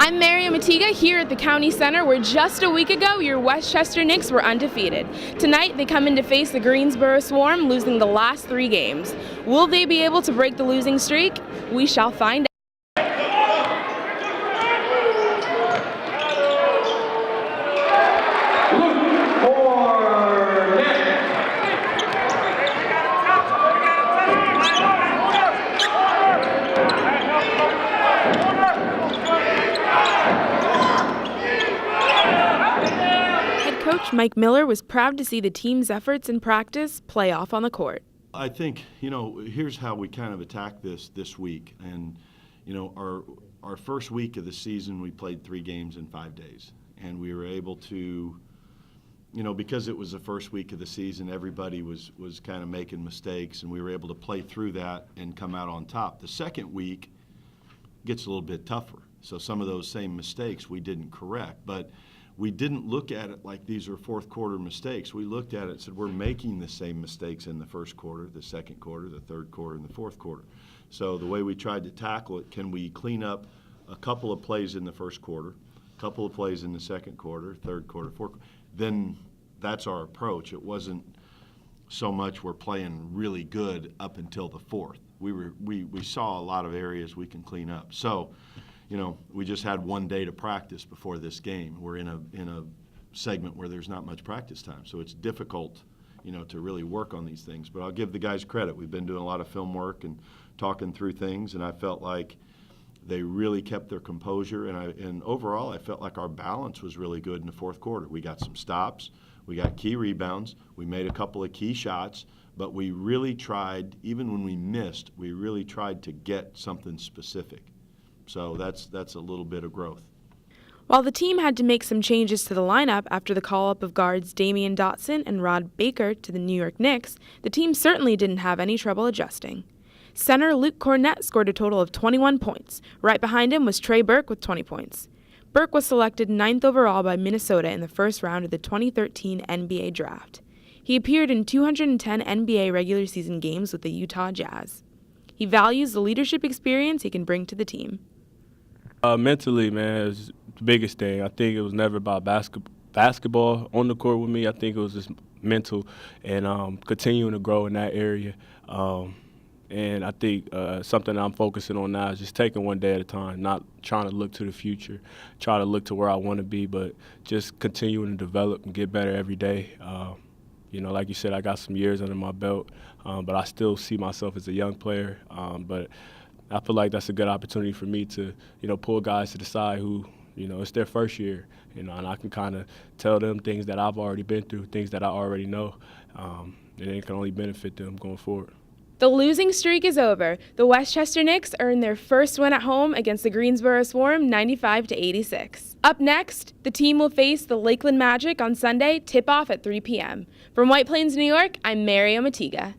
I'm Mary Omatiga here at the County Center, where just a week ago your Westchester Knicks were undefeated. Tonight they come in to face the Greensboro Swarm, losing the last 3 games. Will they be able to break the losing streak? We shall find out. Coach Mike Miller was proud to see the team's efforts in practice play off on the court. I think, here's how we kind of attacked this week. And, our first week of the season, we played 3 games in 5 days. And we were able to, because it was the first week of the season, everybody was kind of making mistakes, and we were able to play through that and come out on top. The second week gets a little bit tougher. So some of those same mistakes we didn't correct. But we didn't look at it like these are fourth quarter mistakes. We looked at it and said we're making the same mistakes in the first quarter, the second quarter, the third quarter, and the fourth quarter. So the way we tried to tackle it, can we clean up a couple of plays in the first quarter, a couple of plays in the second quarter, third quarter, fourth quarter? Then that's our approach. It wasn't so much we're playing really good up until the fourth. We saw a lot of areas we can clean up. So, we just had 1 day to practice before this game. We're in a segment where there's not much practice time, so it's difficult, to really work on these things. But I'll give the guys credit. We've been doing a lot of film work and talking through things, and I felt like they really kept their composure. And overall, I felt like our balance was really good in the fourth quarter. We got some stops, we got key rebounds, we made a couple of key shots, but we really tried, even when we missed, we really tried to get something specific. So that's a little bit of growth. While the team had to make some changes to the lineup after the call-up of guards Damian Dotson and Rod Baker to the New York Knicks, the team certainly didn't have any trouble adjusting. Center Luke Cornett scored a total of 21 points. Right behind him was Trey Burke with 20 points. Burke was selected 9th overall by Minnesota in the first round of the 2013 NBA Draft. He appeared in 210 NBA regular season games with the Utah Jazz. He values the leadership experience he can bring to the team. Mentally, man, it's the biggest thing. I think it was never about basketball on the court with me. I think it was just mental and continuing to grow in that area. And I think something I'm focusing on now is just taking 1 day at a time, not trying to look to the future, try to look to where I want to be, but just continuing to develop and get better every day. Like you said, I got some years under my belt, but I still see myself as a young player. But I feel like that's a good opportunity for me to, pull guys to the side who, it's their first year, and I can kind of tell them things that I've already been through, things that I already know, and it can only benefit them going forward. The losing streak is over. The Westchester Knicks earned their first win at home against the Greensboro Swarm, 95-86. Up next, the team will face the Lakeland Magic on Sunday, tip-off at 3 p.m. From White Plains, New York, I'm Mary Omatiga.